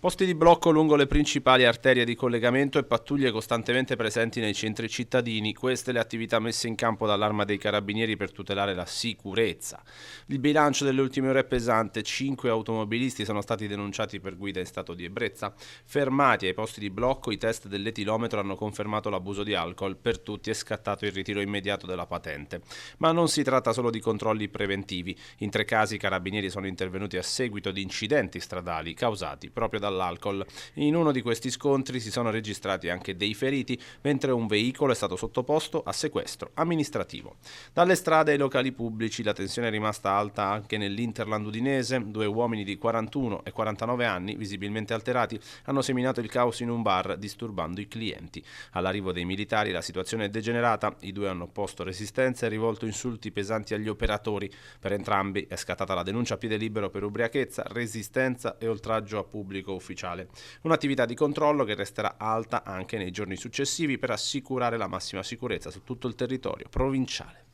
Posti di blocco lungo le principali arterie di collegamento e pattuglie costantemente presenti nei centri cittadini. Queste le attività messe in campo dall'Arma dei Carabinieri per tutelare la sicurezza. Il bilancio delle ultime ore è pesante. 5 automobilisti sono stati denunciati per guida in stato di ebbrezza. Fermati ai posti di blocco, i test dell'etilometro hanno confermato l'abuso di alcol. Per tutti è scattato il ritiro immediato della patente. Ma non si tratta solo di controlli preventivi. In 3 casi i carabinieri sono intervenuti a seguito di incidenti stradali causati proprio dall'alcol. In uno di questi scontri si sono registrati anche dei feriti, mentre un veicolo è stato sottoposto a sequestro amministrativo. Dalle strade ai locali pubblici la tensione è rimasta alta anche nell'Interland udinese. 2 uomini di 41 e 49 anni, visibilmente alterati, hanno seminato il caos in un bar, disturbando i clienti. All'arrivo dei militari la situazione è degenerata. I 2 hanno opposto resistenza e rivolto insulti pesanti agli operatori. Per entrambi è scattata la denuncia a piede libero per ubriachezza, resistenza e oltraggio a pubblico ufficiale. Un'attività di controllo che resterà alta anche nei giorni successivi per assicurare la massima sicurezza su tutto il territorio provinciale.